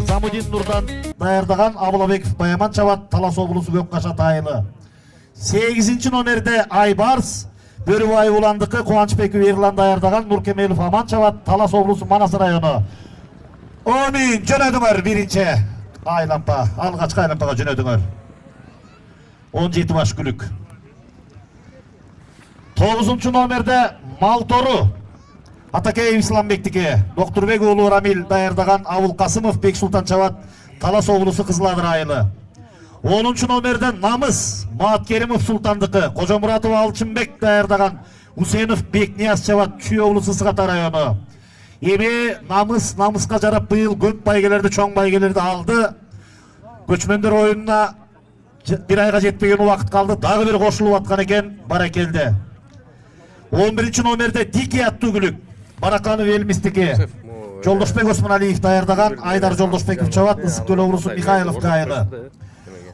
Замудин Нурдан даярдаган Абылабеков Баяман чабат Талас облусу Көккаша тайылы. 8 номерде Айбарс, Бөрүбай уландыкы Кубанычбеков Эрлан даярдаган Нуркемелов Аман чабат Талас облусу Манас району. Онин жөнөдүңөр биринчи айлампа, алгачкы айлампага жөнөдүңөр. 17 баш күлүк. 9 номерде Малтору Атакеев Исламбектике, Доктурбек уулу Рамил даярдаган Абыл Касымов Бексултан чабат Талас облусу Кызыл Ады району. 10 номерде Намыс Мааткеримов Султандыкы, Кожомуратов Алчынбек даярдаган Усенов Бекнияз чабат Чүй облусу Сыгата району. Эми намыска жарап быйыл көп байгелерди, чоң байгелерди алды. Көчмөндөр оюнуна бир айга жетпеген убакыт калды, дагы бир кошулуп аткан экен, баракелде. 11 номерде Дики аттуу күлүк, Бараканов Элмистики, Жолдошбек Осмоналиев даярдаган Айдар Жолдошбеков чабат Ысык Көл облусу Михайлов айылы.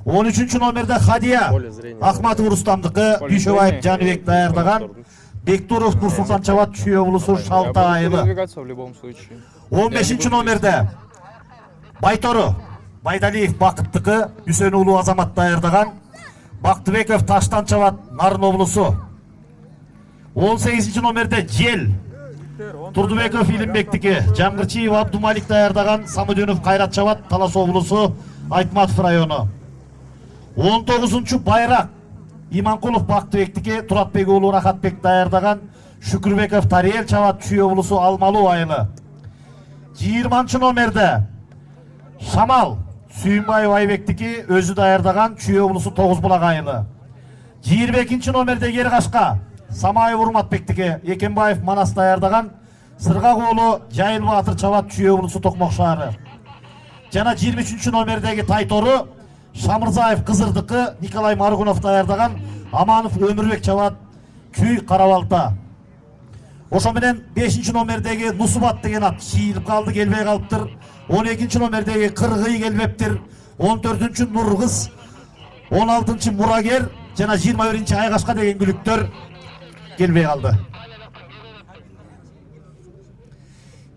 13 номерде Хадия Ахматов Рустамдыкы, Дүйшөбаев Жаныбек даярдаган Бектуров Нурсултан чабат Чүй облусу Шалта айылы. 15 номерде Байтору Байдалиев Бакыттыкы, Үсөн уулу Азамат даярдаган Бактыбеков Таштан чабат Нарын облусу. 18 номерде Жел Турдубеков Илимбектики, Жангырчиев Абдумалик даярдаган Самудинов Кайрат чабат Талас облусу Айтматов району. 19 Байрак Иманкулов Бактыбектики, Туратбек уулу Рахатбек даярдаган Шүкүрбеков Тариел чабат Чүй облусу Алмалуу айылы. 20 номерде Шамал Сүйүнбаев Айбектики, өзү даярдаган Чүй облусу Тогуз Булак айылы. 22 номерде Еркашка Самаев Урматбектике, Экенбаев Манас даярдаган Сыргак уулу Жайыл Баатыр чабат Чүй облусу Токмок шаары. Жана 23 номердеги Тайтору Шамырзаев Кызырдыкы, Николай Маргунов даярдаган Аманов Өмүрбек чабат Чүй Карабалта. Ошо менен 5 номердеги Нусубат деген ат шийилип калды, келбей калыптыр. 12 номердеги Кыргый келбептир. 14 Нургыз, 16 Мурагер жана 21 Айгашка деген күлүктөр келбей калды.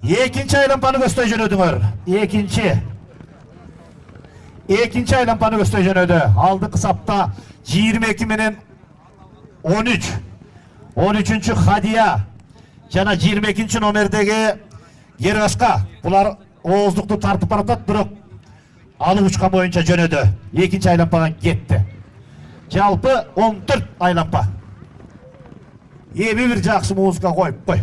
Экинчи айлампаны көздөй жөнөдүңөр. Экинчи айлампаны көздөй жөнөдү. Алдыңкы сапта 22 менен 13. 13 Хадия жана 22 номердеги Еркашка. Булар ооздукту тартып баратат, бирок алып учкан боюнча жөнөдү. Экинчи айлампага кетти. Жалпы 14 айлампа. Эми бир жакшы музыка коюп кой.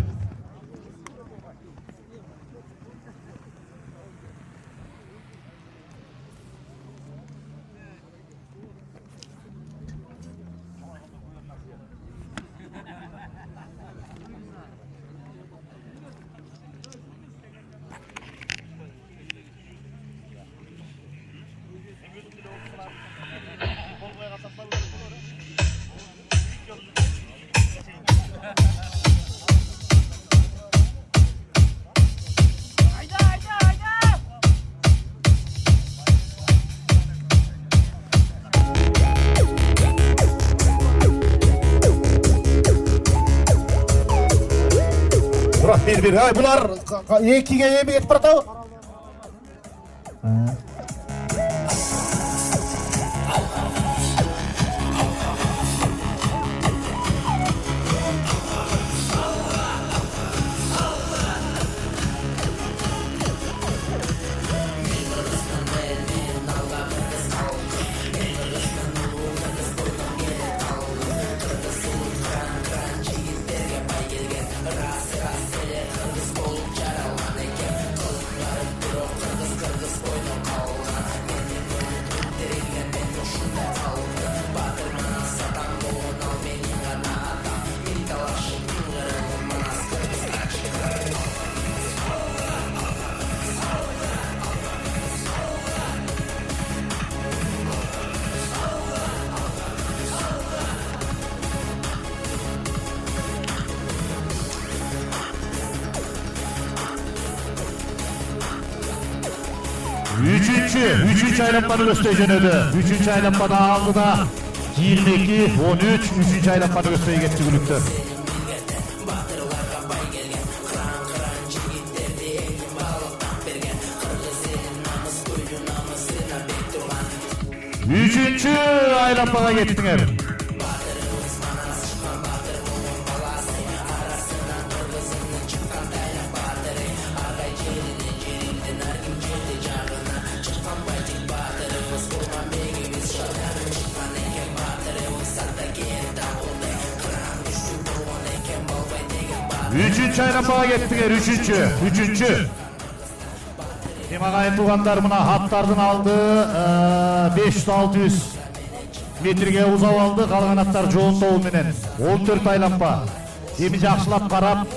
Bir ay bular ekiga emi ketip baratабы? 3. aylanmanı gösteri jönödü. 3. aylanmada aldı da 22, 13, 3. aylanmanı gösteri geçti gülüktür. Üçüncü aylanmaga gittiler. Üçüncü aylanmaga gittiler. Üçüncü. Agayın tuğanlar buna hatlardan aldı 500-600 metrege uzap aldı. Kalgan atlar жоğun тобу менен 14 aylanma. Эми жакшылап карап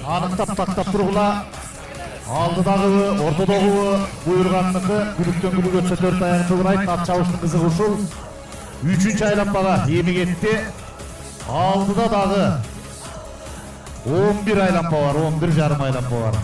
аныктап тактап тургула. Алдыдагы, ортодогу буйрганныкы күлүктөн күлүк өтсө 4 аягын тыгырайт. Ат чабыштын кызыгы ушул. 3 aylanмага эми кетти. Алдыда дагы 11 aylanma бар, 11 жарым aylanma бар.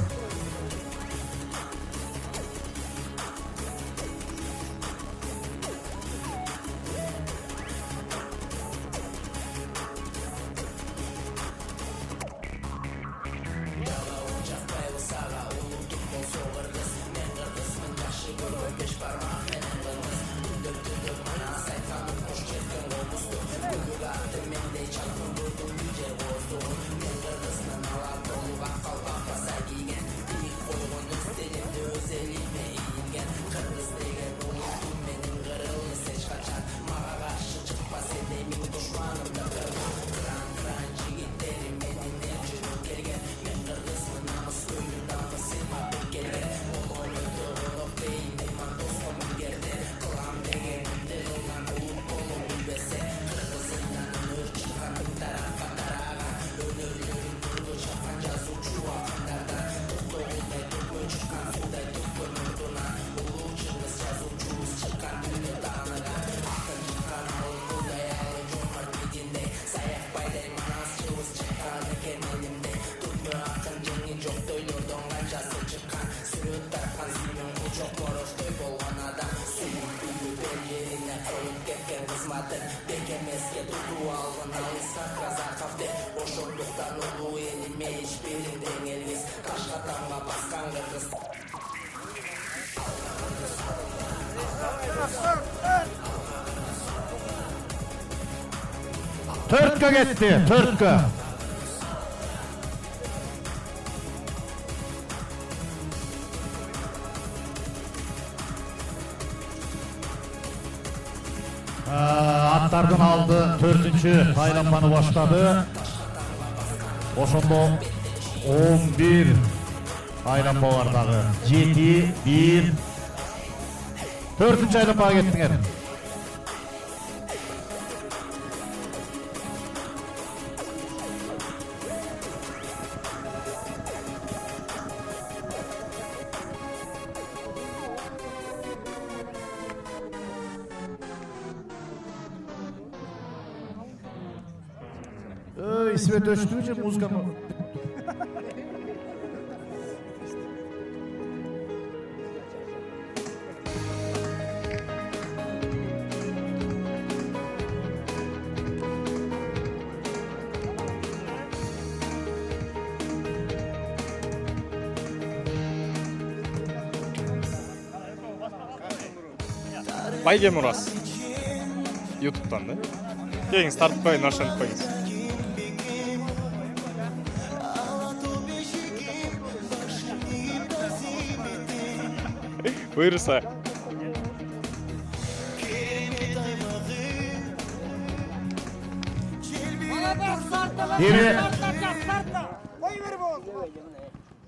Төрткө кетти, төрткө. Аттардан алды, 4-чү aylanmаны баштады. Ошондо 11 aylanma бар дагы. 7, 1. 4-чү aylanмага кеттиңер. Свет өчтү же музыка мı? Байге Мурас. YouTube'dan da. Geliniz tartıp koyun, aşağıya koyun. Buyursa.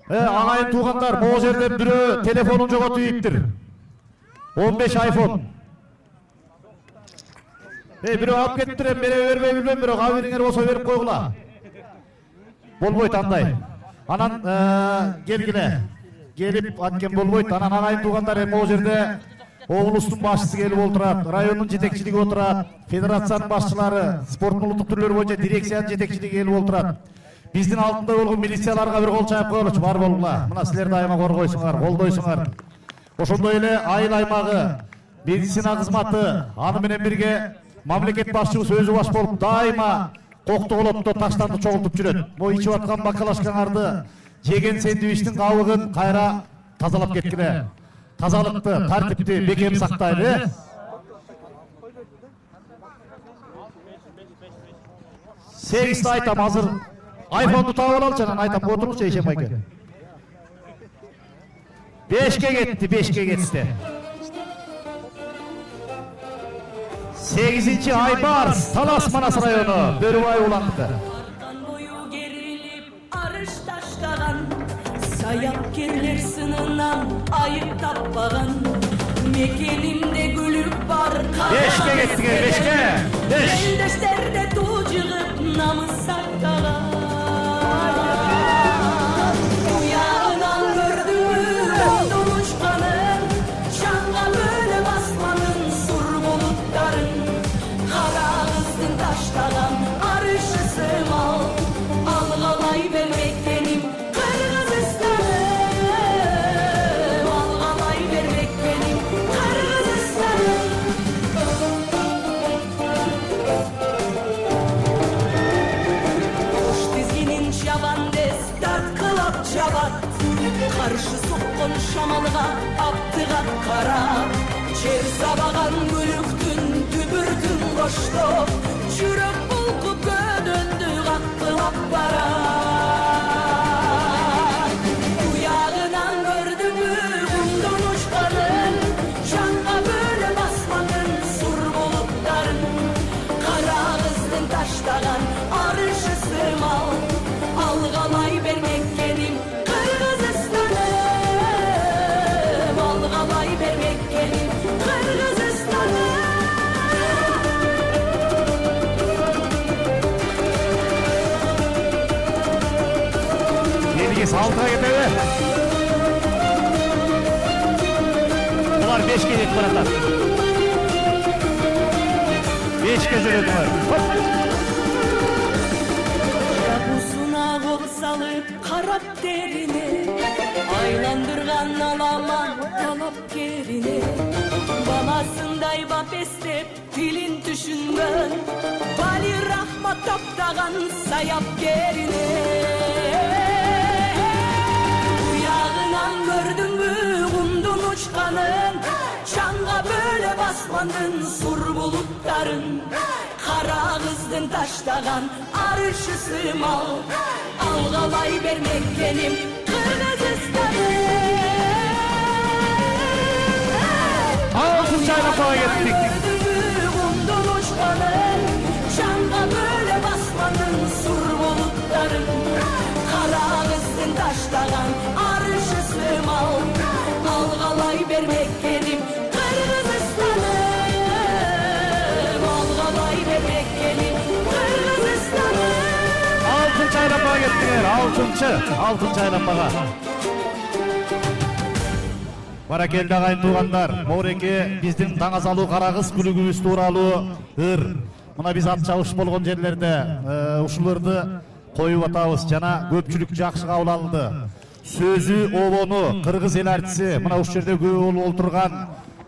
Agayın tuğanlar, bu жерден biri telefonun жоғалтып yiğittir. 15 iPhone. Biri alıp kettirem, biri vermey bilmem biri. Kaviringер olsa verip koygula. Bolboyt андай. Anan gelgile. Gelip atken bolboyt. Anan agayın tuğanlar hem o жерде облустун башчысы келип отурат, райондун жетекчилиги отурат, федерациянын башчылары, спорттун улуттук түрлөрү боюнча дирекциянын жетекчилиги келип отурат. Биздин алдында болгон милицияларга бир кол чайып коелучу, бар болгула. Мына силер дайыма коргойсуңар, колдойсуңар. ошондой эле айыл аймагы медицина кызматы аны менен бирге мамлекет башчыбыз өзү баш болуп дайыма коктоголотто таштарды чогултуп жүрөт. Бу ичип аткан бакалашкаңарды жеген сэндвичтин кабыгын кайра тазалап кеткиле. Тазалыкты, тартипти бекем сактайлы. Сегизди айтам, азыр айфонду таап алалычы, анан айтам, отурчу Ишем байке. 5ке кетти, 5ке кетти. 8-ci Aybars, Talas Manas rayonu, Börübay ulandı. Boyu gerilip arış taşlagan, sayapkerler sınından ayıp tappagan, mekenimde gülüp var kalan. 5'ke gitti, 5'ke. 5. Eldeşlerde tuğcığıp namı saklagan. Uyağından gördüğüm doluşkanın, şanla böyle basmanın sur bulutların. Kara kızdın taşlagan, arışı sığmal, algalay vermek benim Kırgızistan'ım. Algalay vermek benim Kırgızistan'ım. Koş dizginin şabandes, dert kılap çabat. Karşı sokkun şamalığa, aptığa kara. Çer sabagan gülüktün, tübürdün koştu. Çürük bulkup döndü, kakkılap bara. Uyağından gördün mü kumdun uçkanın, şanka böyle basmanın sur bulutların. Kara kızdın taşlagan, arışı sığmal, algalay vermek benim Kırgızistan'ım. Algalay vermek benim Kırgızistan'ım. Yenigi saltığa getedi. Bunlar 5'ke yetip baratar. 5'ke jürödüler. Hop. Yavuzuna kol salıp karap derine, aylandırgan alaman talap gerine. Balasınday bap esnep dilin düşünmön, Bali rahmat taptagan sayap gerine. Uyağından gördün mü kumdun uçkanın, şanga böyle basmandın sur bulutların. Kara kızdın taşlagan, arışı sığmal, algalay vermek benim Kırgızistan'ım. 6. aynapağa gittik. Kumdun uçkanın, şanga böyle basmanın sur bulutların. Kara kızdın taşlagan, arışı sığmal, algalay vermek benim Kırgızistan'ım. Algalay vermek benim Kırgızistan'ım. 6. aynapağa gittiler. 6. aynapağa. Баракелде ағайын туғандар, Мауреке біздің таңа салу қарағыз күлігіміз туралы ыр. Мына біз ат чабыш болған жерлерде ушуларды коюп атабыз жана көпчүлүк жакшы кабыл алды. Сөзү обону кыргыз эл артиси мына ушул жерде көп болуп олтурган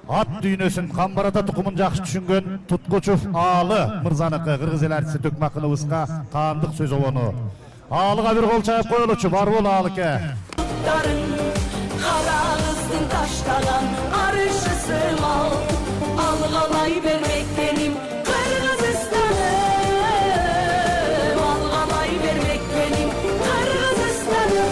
ат дүйнөсүн Камбарата тукумун жакшы түшүнгөн Туткучов Аалы мырзаныкы кыргыз эл артиси Төкмакыновузга таандык сөз обону. Ааlıга бир кол чайып коелучу, бар бол Ааlıke. Kara kızdın taşlagan, arışı sığmal, algalay vermek benim Kırgızistan'ım. Algalay vermek benim Kırgızistan'ım.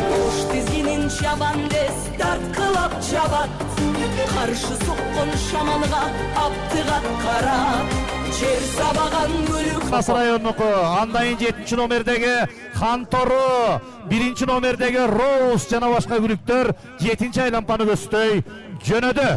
Koş dizginin şabandes, dert kılap çabat. Karşı sokkun şamalığa, aptığa kara. Çer sabagan gülük Кас районунуку, андайын 7 номердеги Хантору, 1 номердеги Роуз жана башка күлүктөр 7 айлампаны көздөй жөнөдү.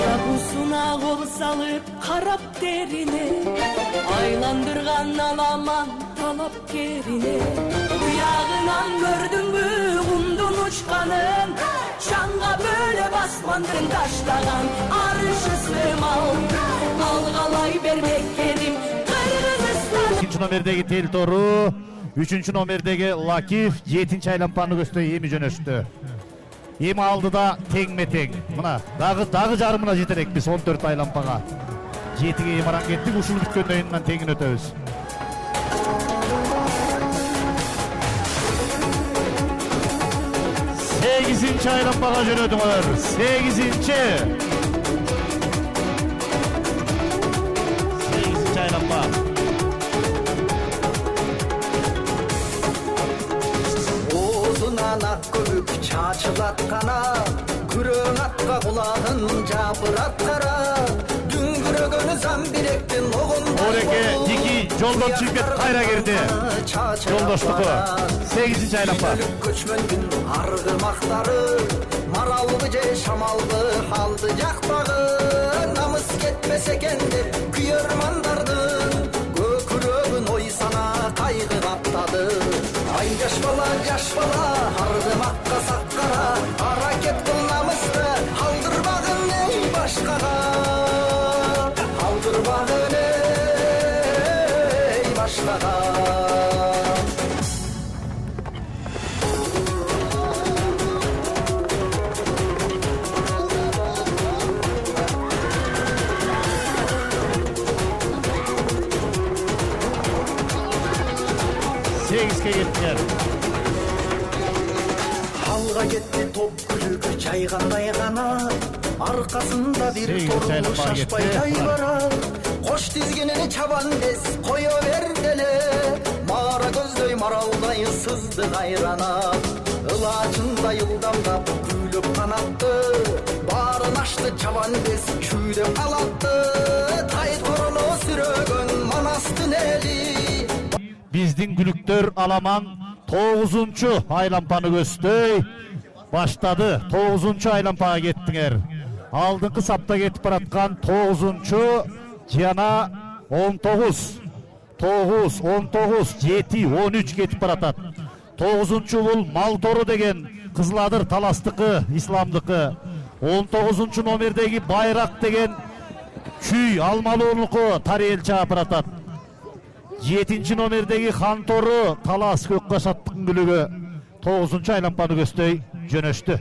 Yavuzuna kol salıp Arap derine aylandırgan alaman talap kerine Uyağınan gördün mü kundun uçkanın Şanga böyle basmandın taşlagan arşısı mal Algalay vermek kedim Kırgızistan İkinci nomerdeki Tel Toru, üçüncü nomerdeki Lakif, 7. aylanpanı gösteriyor emi jönöштү. Emi aldı da teң-метең. Mına dagı jarımına jeterek biz 14 aylanpaga. 7'ge emaran kettik, ушул бүткөндөн кийин теңин өтөбүз. 8. aylanpaga jönödүңөр. 8. aylanpa. Oğuzundan ak köpük çaçılatkana Küröň atka kulağın jabıratkara Düngürөгөнү замбиректин Oreke Diki Joldoş Çiftket kayra girdi. Joldoşluğu 8. aylanpa. Köçmöndүн argımaktары Maralbı je şamalbı haldı jakpagı Namız ketmes eken dep kүйөрmandардын Көкүрөгүн ой сана кайгы каптады Ай жаш бала ардымакка саккара Аракет кыл намысты алдырбагын ey башкага Алдырбагын ey башкага 8'ge gittiler. Алга кетти топ күлүгү чайгандай гана аркасында бир тору шашпайдай бара кош тизгинини чабан дес кое берделе мара көздөй маралдай сызды кайрана ылачындай ылдамдап күйлөп канатты баарын ашты чабан дес чүйдөп калатты тай торуну сүрөгөн манастын эли Биздин күлүктөр аламан 9-чу aylanpanı göstöй başladı. 9-çu aylanpaga kettiңер. Алдыңкы сапта кетип бараткан 9-чу жана 19. 9, 19, 7, 13 кетип баратат. 9-чу бул Малтору деген Кызыладыр Таластыкы, Исламдыкы. 19-чу номердеги Байрак деген Чүй Алмалуунуку Тарел чаап баратат. 7. nomerdeki Xantoru Talas Kökkaşattın gülügü 9. aylanpanı göstöy jönöштү.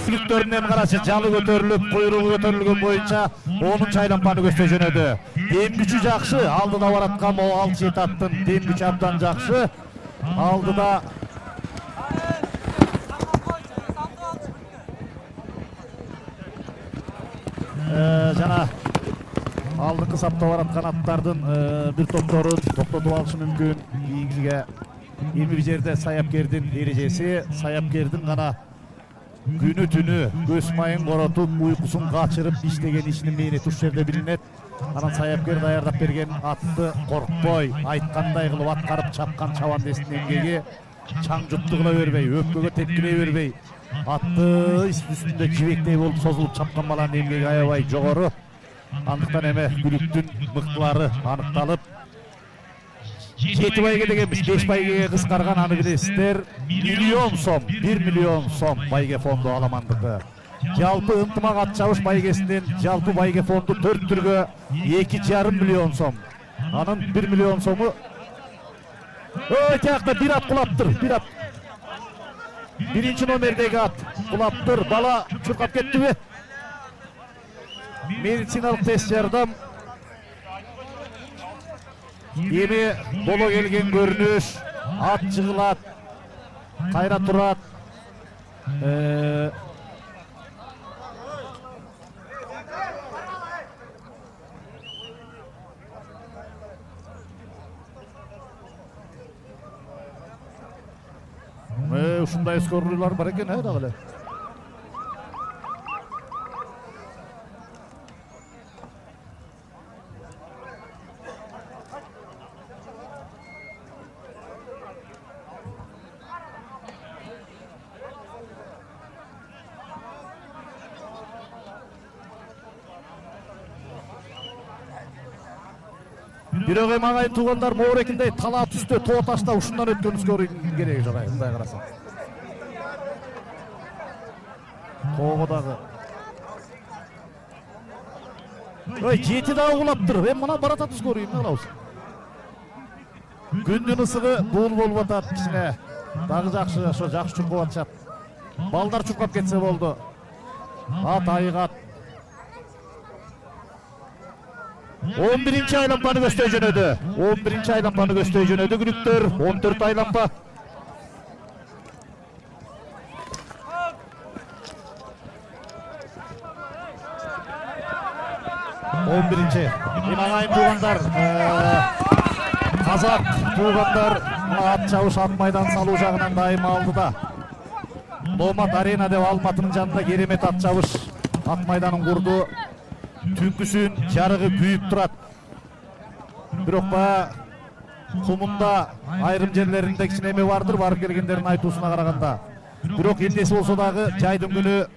Külüktöründen karşı jalı götörülüp, kuyruğu götörülgön boyunca 10. aylanpanı göstöy jönödü. Dem güçü jakşı, aldıda baratkan o 6-7 attın. Dem güçü abdan jakşı. Aldıda жана алдыңкы сапта бараткан аттардын бир топторун токтотуп алышы мүмкүн. Ийгилге 20 жерде саяпкердин эрежеси, саяпкердин гана күнү түнү көз майын коротуп, уйкусун качырып иштеген ишинин мээнети ушул жерде билинет. Анан саяпкер даярдап берген атты коркпой, айткандай кылып аткарып чапкан чабандестин эмгеги чаң жупту кыла бербей, өпкөгө тепкилей бербей, атты үстүндө жибектей болуп созулуп чапкан баланын эмгеги аябай жогору. Андыктан эме күлүктүн мыктылары аныкталып, 7 байге дегенбиз 5 байгеге кыскарган, аны билесиздер. 1 миллион сом байге фонду аламандыгы. Жалпы ынтымак ат чабыш байгесинин жалпы байге фонду 4 түргө 2,5 миллион сом. Анын 1 миллион сому тиякта бир ат кулаптыр, бир ат. 1-ci номердеги ат кулаптыр. Бала чуркап кеттиби? Медициналык тест жардам. Эми боло келген көрүнүш, ат жыгылат, кайра турат. ушундай скорлуулар бар экен, дагы эле. Бирок эми агайын туугандар моорекиндей талаа түстө тоо ташта ушундан өткөнүбүз кереги жок, мындай карасаң. Тоого дагы. Ой, жети дагы кулаптыр. Эми мына баратат скорый, эмне кылабыз? Күндүн ысыгы бул болуп атат, кичине. Дагы жакшы, ошо жакшы чуркап атышат. Балдар чуркап кетсе болду. Ат айыгат. 11-ci aylampany göstөй jönödü. 11-ci aylampany göstөй jönödü Gülüktör. 14 aylampa. Birinci. İnanayın tuğanlar. Kazak tuğanlar. At çavuş at maydan saluu jagынан daima aldı da. Lomat Arena deb Almatının janında керемет at çavuş. At maydanın kurdu. Түнкүсүн жарыгы күйүп турат. Бирок баягы кумунда айрым жерлеринде кичине эме бардыр, барып келгендердин айтуусуна караганда. Бирок эмнеси болсо дагы жайдын күнү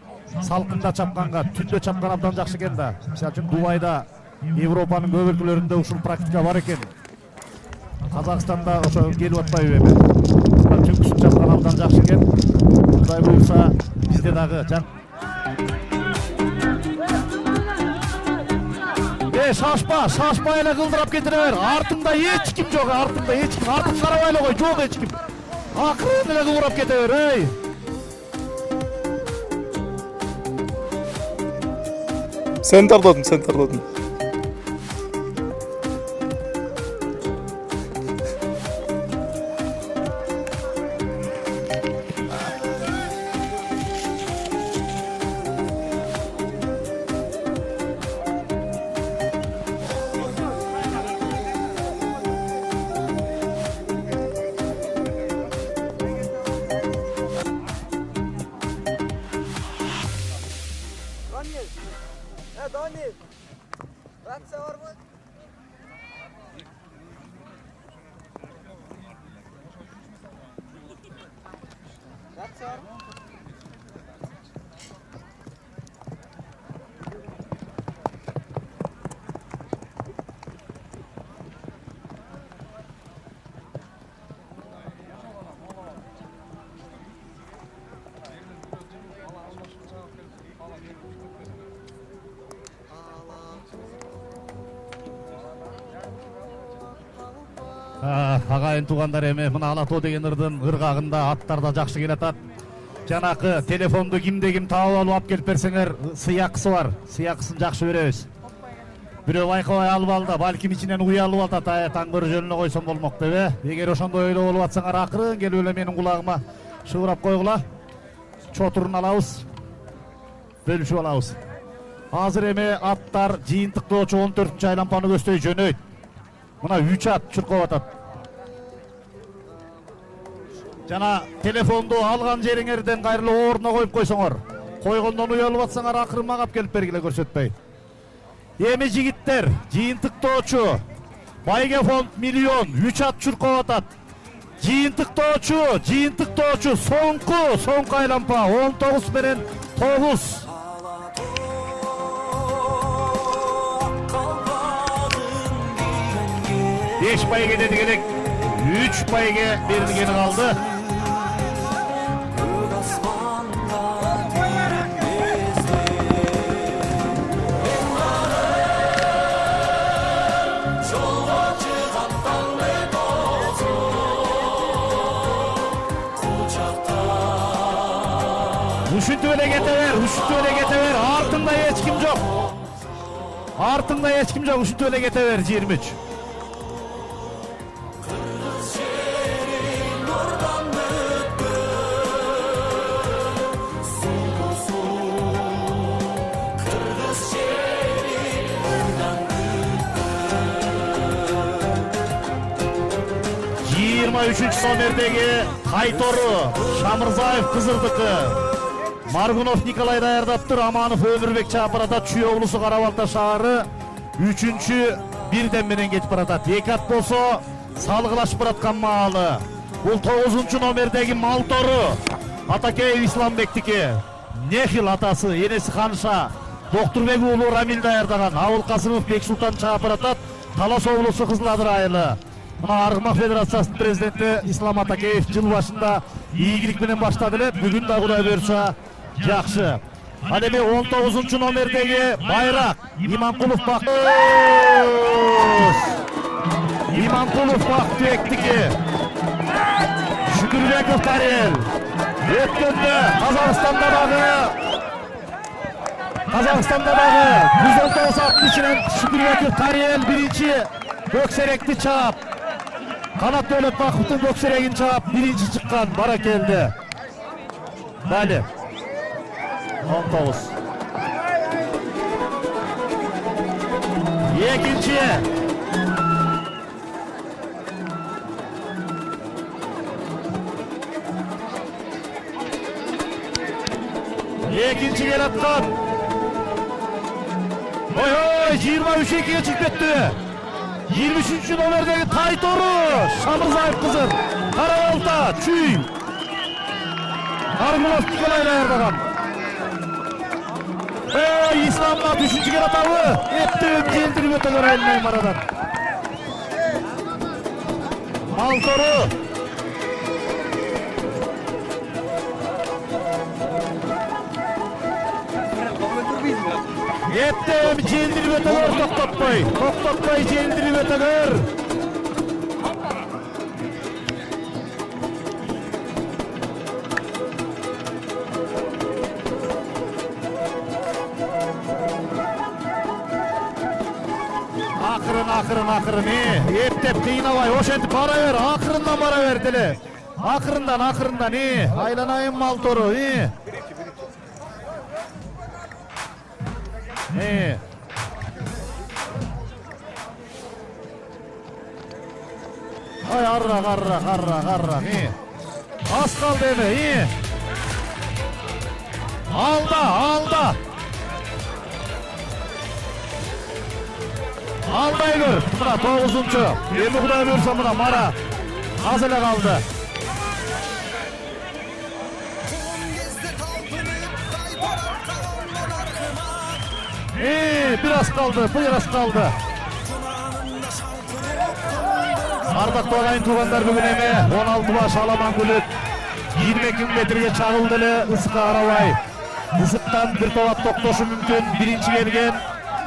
салкында чапканга, түндө чапкан абдан жакшы экен да. Мисалы үчүн Дубайда, Европанын көп өлкөлөрүндө ушул практика бар экен. Казакстанда ошо келип атпайбы эми. Түнкүсүн чапкан абдан жакшы экен. Кудай буйрса бизде дагы Шашпа эле кылдырап кетире бер. Артыңда эч ким жок, артыңда эч ким. Артыңга карабай эле кой, жок эч ким. Акырын эле кылдырап кете бер, ey. Sen tardadın. Daniel, ratsa var mı? Ratsa var mı? Агайын туугандар эми мына Ала тоо деген ырдын ыргагында аттар да жакшы келатат. Жанакы телефонду кимде ким таап алып келип берсеңер, сыйакысы бар. Сыйакысын жакшы беребиз. Бирөө байкабай алып алды, балким ичинен уялып атат, таң көрө жөнүнө койсом болмок деп. Эгер ошондой ойлоп болуп атсаңар, акырын келип эле менин кулагыма шыбырап койгула. Чотурун алабыз. Бөлүшүп алабыз. Азыр эми аттар жыйынтыктоочу 14-чү айлампаны көздөй жөнөйт. Мына 3 ат чуркап атат. Жана телефонду алган жериңерден кайрылып ордуна коюп койсоңор. Койгондон уялып атсаңар акырын магап келип бергиле көрсөтпөй. Эми жигиттер, жыйынтыктоочу Байге фонд миллион 3 ат чуркап атат. Жыйынтыктоочу соңку айлампа 19 менен 9. Beş bayge dedi gerek. 3 bayge berilgeni kaldı. Uşuntu öyle getever. Артында hiç kim yok. Uşuntu öyle getever 23. 23 номердеги Тайтору Шамырзаев Кызылдыкы. Маргунов Николай даярдаптыр, Аманов Өмүрбек чаап баратат. Чүй облусу Карабалта шаары 3-чү бирден менен кетип баратат. Эки ат болсо салгылашып бараткан маалы. Бул 9 номердеги Малтору Атакеев Исламбектики. Нехил атасы, энеси Ханыша Доктурбек уулу Рамил даярдаган. Абыл Касымов Бексултан чаап баратат. Талас облусу Кызыл Адыр айылы. Мына Аргымак Федерациясынын президенти Ислам Атакеев жыл башында ийгилик менен баштады эле. Бүгүн да Кудай буйрса жакшы. Ал эми 19 номердеги Байрак Иманкулов Бактыбектики. Шүкүрбеков Тарел. Өткөндө Казакстанда дагы 160 ишинен Шүкүрбеков Тарел биринчи көксеректи чаап. Канат Дөлөт Бакыптын көксерегин чаап биринчи чыккан. Баракелди. Дали. 19. Экинчи. Экинчи келаткан. Ой, 23-ге чыгып кетти. 23 номердеги Тайтору Шамырзаев кызы. Карабалта, Чүй. Аргулов Николай даярдаган. İslam'la 3-cü келатабы. Эптеп желдирип өтө көрөйүн марадан. Малтору. Эптеп желдирип өтө көр, токтотпой желдирип өтө көр. Акырын, эптеп кыйнабай, ошентип бара бер, акырындан бара бер деле. Акырындан, айланайын Малтору, Ай, арра, Аз калды эми, Алда. Алдай көр, мына 9-чу. Эми Кудай буйрса мына Мара аз эле калды. Bir az kaldı. Ардактуу агайын туугандар, бүгүн эми 16 баш Аламан Күлүт 22 метрге чагылды эле, ысыкка карабай. Ысыктан бир топ токтошу мүмкүн. Биринчи келген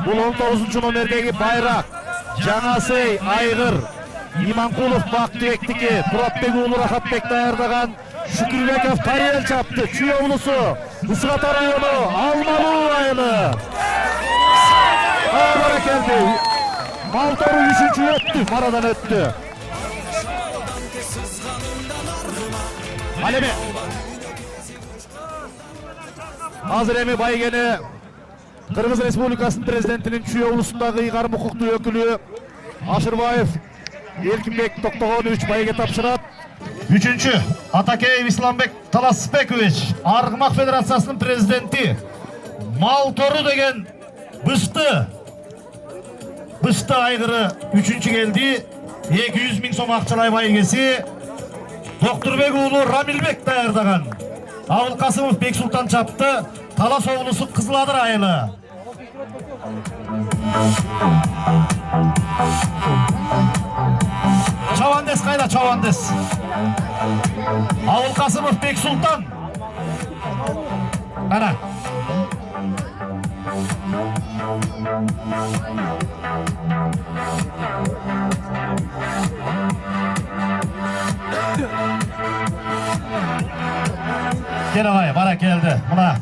бул 19 номердеги Байрак, Жаңасый Айгыр, Иманкулов Бактыбектики, Туратбек уулу Рахатбек даярдаган. Шүкүрбеков Тарел чапты. Чүй облусу Ысык Ата району Алмалуу айылы. Баракелди. Малтору 3-чү өттү, марадан өттү. Ал эми азыр эми байгени Кыргыз Республикасынын президентинин Чүй облусундагы ыйгарым укуктуу өкүлү Ашырбаев Эркинбек Токтогонович байге тапшырат. 3-чү Атакеев Исламбек Таласбекович, Аргымак Федерациясынын президенти. Малтору деген бышты айгыры 3-чү келди. 200 000 сом акчалай байгеси. Доктурбек уулу Рамилбек даярдаган. Абыл Касымов Бексултан чапты. Талас облусу Кызыл Адыр айылы. Чавандес кайда, Чавандес? Абыл Касымов Бексултан. Ана. Келабай, бара келди. Мына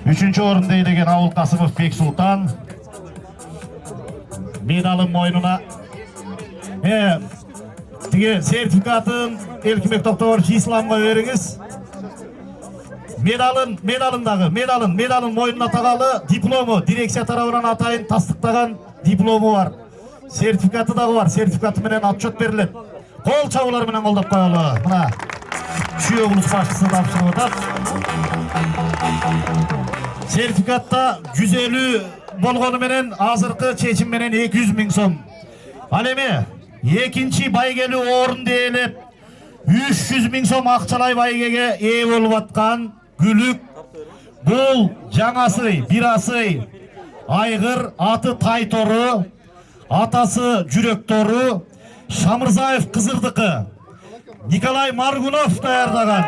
3-чү орунда ийдеген Абыл Касымов Бексултан. Медалын мойнуна. Тиги сертификатын Эркинбек Токтогонович Исламга бериңиз. Медалын мойнуна тагалы диплому, дирекция тарабынан атайын тастыктаган диплому бар. Sertifikatı da var. Sertifikatı menen atчет берилет. Kol çabılar menen koldop koyalım. Mına Çüyöğünüz başçısı tapşırıp atat. Sertifikatta 150 bolgonu menen azırkı çeçim menen 200 000 so'm. Al emi ekinci baygeli orun deyilip 300 000 so'm akçalay baygege ee bolup atkan Gülük bul жаңасы birası Aygır atı Taytoru atası Жүрөктору Шамырзаев Кызырдыкы Николай Маргунов даярдаган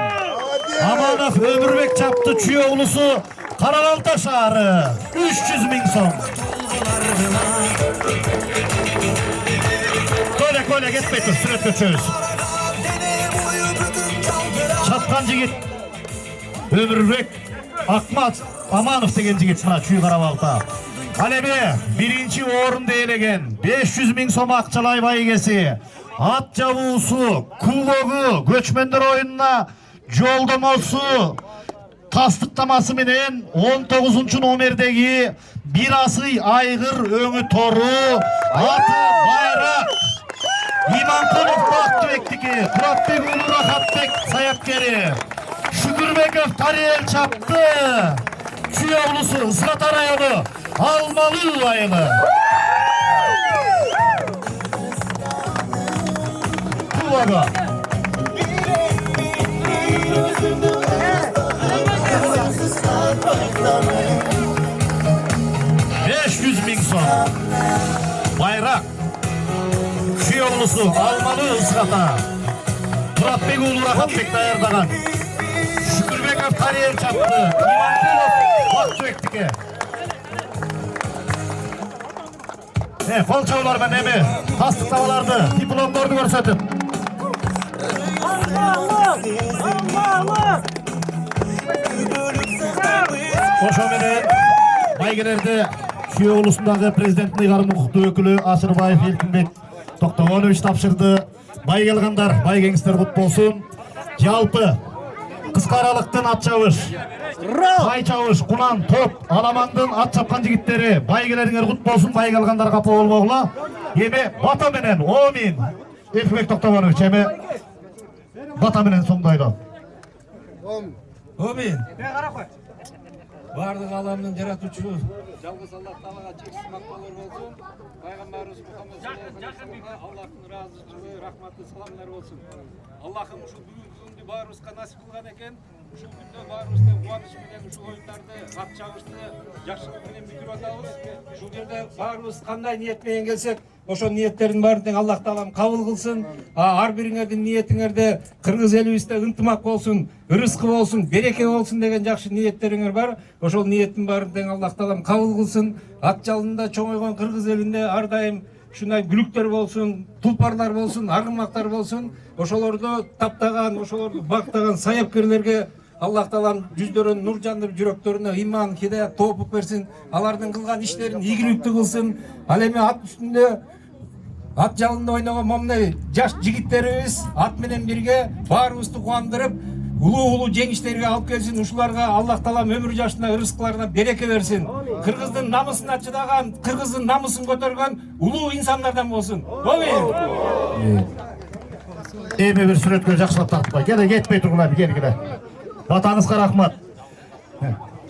Аманов Өмүрбек чапты Чүйөглусу Караалта шаары 300 000 so'm. Köyle gitmeyin dur süret göçüyoruz. Çapkan jigit Өмүрбек Акмат Аманов деген жигит мына Чүй Карабалта. Ал эми биринчи орун ээлеген 500 000 so'm акчалай байгеси ат жабуусу кубогу көчмөндөр оюнуна жолдомосу тастыктамасы менен 19 номердеги Birası Aygır Öңү Тору аты Байрак Иманкулов Бактыбектики Туратбек уулу Рахатбек саяпкери Шүкүрбеков Тариел чапты Чүйөглусу Ысырата району Алмалы айылы Кубага 500 000 so'm. Bayrak Çүйöglусу Almalı Ысырата Туратбек уулу Рахатбек даярдаган Шүкүрбеков Тариел чапты Иманкулов Бактыбектики кол чабуулар менен эми тастыктабаларды дипломдорду көрсөтүп ошо менен байгелерди Чүйөглусундагы президенттин ыйгарым укуктуу өкүлү Ашырбаев Элкинбек Токтогонович тапшырды. Бай келгендар, байгеңиздер кут болсун. Жалпы кыска аралыктын ат чабыш, тай чабыш, кунан, топ, аламандын ат чапкан жигиттери байгелериңер кут болсун. Бай келгендар капа болбогула. Эми бата менен Омин Элкинбек Токтогонович эми бата менен соңдойду. Омин. Бардык аламдын жаратуучусу жалгыз Аллах Таалага чексиз мактоолор болсун. Пайгамбарыбыз Мухаммед Аллахтын ыраазычылыгы, рахматы, саламдар болсун. Аллахым ушул бүгүнкү күндү баарыбызга насип кылган экен. Ушул күндө баарыбызды кубаныч менен ушул оюндарды, ат чабышты жакшылык менен бүтүрүп атабыз. Ушул жерде баарыбыз кандай ниет менен келсек, ошол ниеттердин баарын тең Аллах Таалам кабыл кылсын. Ар бириңердин ниетиңерде кыргыз элибизде ынтымак болсун, ырыскы болсун, береке болсун деген жакшы ниеттериңер бар. Ошол ниеттин баарын тең Аллах Таалам кабыл кылсын. Ат жалында чоңойгон кыргыз элинде ар дайым ушундай бүлүктөр болсун, тулпарлар болсун, аргымактар болсун. Ошолорду таптаган, ошолорду бактаган саяпкерлерге Аллах Таалам жүздөрүн нур жандырып, жүрөктөрүнө иман, хидаят тоопуп берсин. Алардын кылган иштерин ийгиликтүү кылсын. Ал эми ат үстүндө ат жалында ойногон момундай жаш жигиттерибиз ат менен бирге баарыбызды кубандырып, улуу жеңиштерге алып келсин. Ушуларга Аллах Таалам өмүр жашына, ырыскыларына береке берсин. Кыргыздын намысына чыдаган, кыргыздын намысын көтөргөн улуу инсандардан болсун. Омин. Эми бир сүрөткө жакшылап тартпай. Келе кетпей тургула келгиле. Батаңызга рахмат.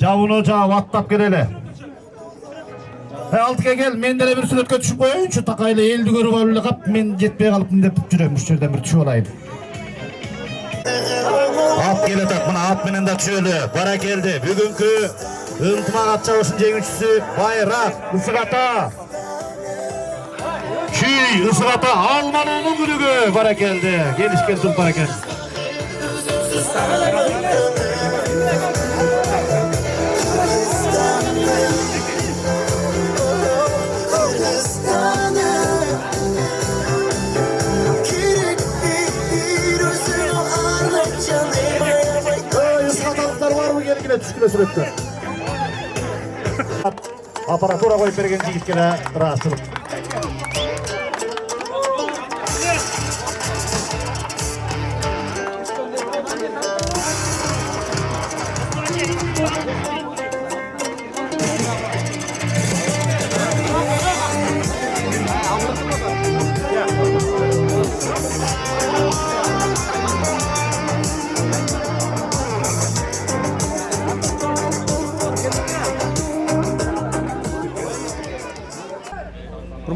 Жабууну жаап аттап келели. Алтыга кел, мен деле бир сүрөткө түшүп коеюнчу. Такайлы элди көрүп алып эле кап, мен жетпей калыптым деп жүрөм. Ушул жерден бир түшүп алайын. Ат келетат, мына ат менен да түшөлү. Бара келди. Бүгүнкү ынтымак ат чабышынын жеңүүчүсү Байрак Ысырата. Чүй Ысырата Алмалуунун күнүгө бара келди. Келишкен тулпар экен. Ысыраталыктар барбы келгиле түшкүлө сүрөткө. Аппаратура коюп берген жигиткеле ыраазычылык.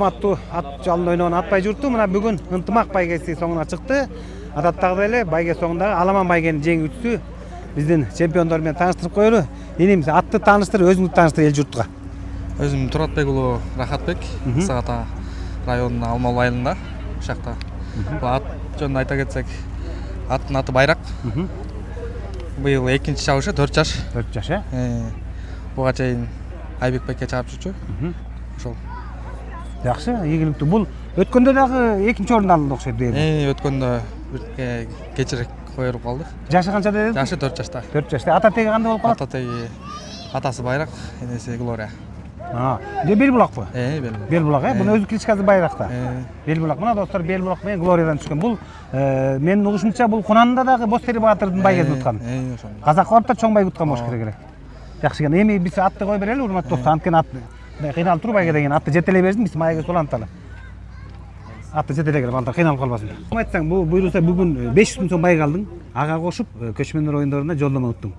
урматтуу ат жалын ойногон атбай журтту мына бүгүн ынтымак байгеси соңуна чыкты. Адаттагыдай эле байге соңундагы Аламан байгени жеңүүчүсү биздин чемпиондор менен тааныштырып коелу. Эним атты тааныштыр, өзүңдү тааныштыр эл журтка. Өзүм Туратбек уулу Рахатбек, Сагата районунун Алмалы айылында. Ушакта. Бул ат жөнүндө айта кетсек, аттын аты Байрак. Быйыл 2-чи чабышы 4 жаш. 4 жаш, э? Буга чейин Айбекбекке чабып жүрчү. Ошол. Жакшы, ийгиликтүү. Бул өткөндө дагы 2-чи орунду алды окшойт дейм. Өткөндө бир кечирээк коюлуп калдык. Жашы канча дедиң? Жашы 4 жашта. 4 жашта. Ата теги кандай болуп калат? Ата теги атасы Байрак, энеси Глория. Бел булакпы? Бел булак, э? Буну өзү кличкасы Байракта. Бел булак. Мына достор, бел булак менен Глориядан түшкөн. Бул менин угушумча бул Кунанда дагы Бостери баатырдын байгесин уткан. Ошондой. Казак барып да чоң бай уткан болуш керек эле. Жакшы экен. Эми биз атты кой берели, урматтуу достор. Анткени ат кыйналып туруп байге деген атты жетелей берсин, биз майга соланталы. Атты жетелегиле балдар кыйналып калбасын. Айтсаң, бул буйруса бүгүн 500 сом сом байга алдың. Ага кошуп, көчмөндөр оюндарына жолдомо уттуң.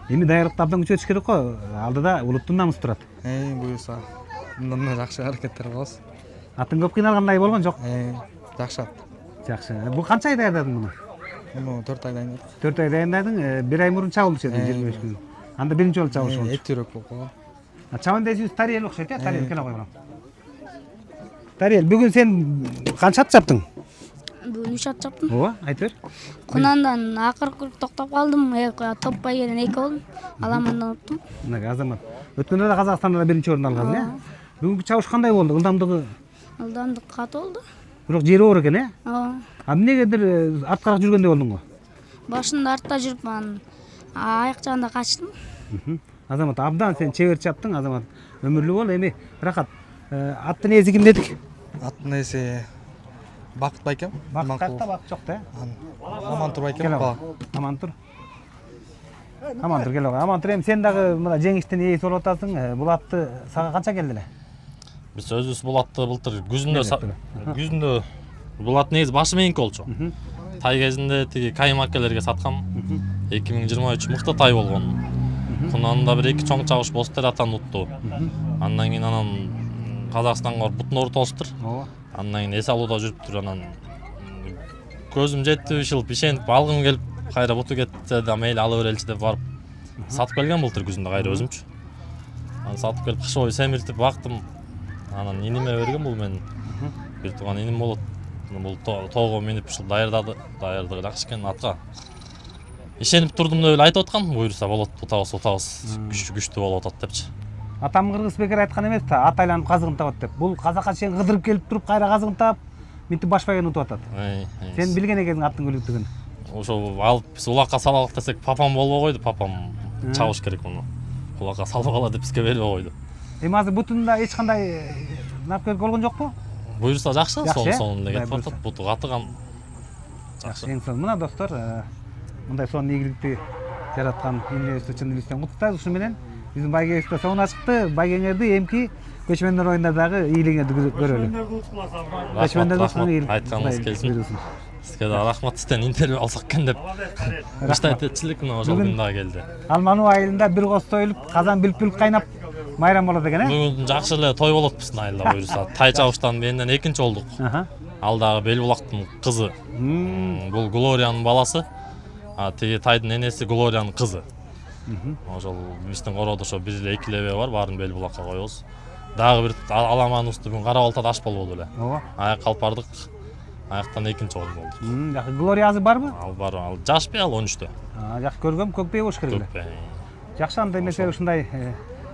Эми даярдыкты абдан күчөтүш керек го. Алдыда улуттун намысы турат. Буюрса. Мындан да жакшы аракеттер кылабыз. Атын көп кыйналгандай болгон жок. Жакшы ат. Жакшы. Бул канча ай даярдадың муну? Муну 4 ай дайындадык. 4 ай дайындадың, 1 ай мурун чабылчу эди 25 күн. Анда биринчи жолу чабылыш болчу. Эптирөөк болуп калган. Чабан десиңиз Тариел окшойт, э? Тариел келе койгон. Тариел, бүгүн сен канча ат чаптың? Бүгүн 3 ат чаптым. Ооба, айт бер. Кунандан акыркы токтоп калдым. Топ байгеден 2 болдум. Аламандан уттум. Мына Азамат. Өткөндө да Казакстанда да биринчи орун алган, э? Бүгүнкү чабыш кандай болду? Ылдамдыгы? Ылдамдык катуу болду. Бирок жери оор экен, э? Ооба. Эмнегедир арткараак жүргөндөй болдуң го? Башында артта жүрүп анан аяк жагында качтым. Азамат, абдан сен чебер чаптың, Азамат. Өмүрлүү бол. Эми Рахат, аттын ээси ким дедик? Аттын ээси Бакыт байкем. Бакыт кайда, Бакыт жок да? Амантур байкем бала. Амантур. Амантур келе кой. Амантур, эми сен дагы мына жеңиштин ээси болуп атасың. Бул атты сага канча келди эле? Биз өзүбүз бул атты былтыр күзүндө бул ат негизи башы мененки болчу. Тай кезинде тиги Кайым акелерге саткам. 2023 мыкты тай болгон. Кунанда бир 2 чоң чабыш Бостер атан утту. Андан кийин анан Казакстанга барып бутун ортосуптур. Андан кийин эс алууда жүрүптүр. Анан көзүм жетти, ишилип ишенип алгым келип, кайра буту кетсе да мейли ала береличи деп барып сатып келген былтыр күзүндө кайра өзүмчү. Анан сатып келип кыш бою семиртип бактым. Анан иниме берген, бул менин бир тууган иним болот. Бул тоого минип ушул даярдыгы жакшы экен атка. Ишенип турдум деп эле айтып аткан, буюрса болот, утабыз, күчтүү болуп атат депчи. Атам кыргыз бекер айткан эмес да, ат айланып казыгын табат деп. Бул казакка чейин кыдырып келип туруп, кайра казыгын таап, минтип баш байгени утуп атат. Сен билген экенсиң аттын күлүктүгүн. Ошо алып биз улакка салалык десек, папам болбой койду, папам чабыш керек муну. Улакка салып ала деп бизге бербей койду. Эми азыр бутунда эч кандай напкерк болгон жокпу? Буюрса жакшы, сонун эле кетип атат, буту катыган. Жакшы, эң сонун. Мына достор, мындай сонун ийгиликти жараткан эмнебизди чын элестен куттуктайбыз. Ушу менен биздин байгебиз да соңуна чыкты. Байгеңерди эмки көчмөндөр оюнда дагы ийгилигиңерди көрөлү. Рахмат, айтканыңыз келсин. Сизге да рахмат, сизден интервью алсак экен деп. Мыштайт этчилик мына ошол күн дагы келди. Алмануу айылында бир коз тоюлуп, казан бүлк кайнап майрам болот экен, э? Бүгүн жакшы эле той болот биздин айылда буюрса. Тай чабыштан менден экинчи болдук. Ал дагы Белбулактын кызы. Бул Глориянын баласы. Тиги тайдын энеси Глориянын кызы. Ошол биздин короодо ошо бир эле экилебе бар, баарын Белбулакка коебуз. Дагы бир Аламаныбызды бүгүн Кара Балтада аш болбоду эле. Ооба. Аяк алып бардык. Аяктан экинчи орун болдук. Жакшы, Глория азыр барбы? Ал бар, ал жашпы, ал 13тө. Жакшы, көргөм, көкпей болуш керек эле. Көкпей. Жакшы, анда эмесе ушундай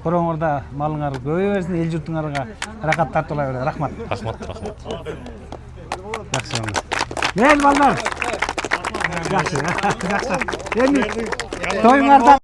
корооңорда малыңар көбөйө берсин, эл журтуңарга рахат тартуулай бере. Рахмат. Рахмат. Жакшы. Эл балдар. Жакшы. Эми тоюңарда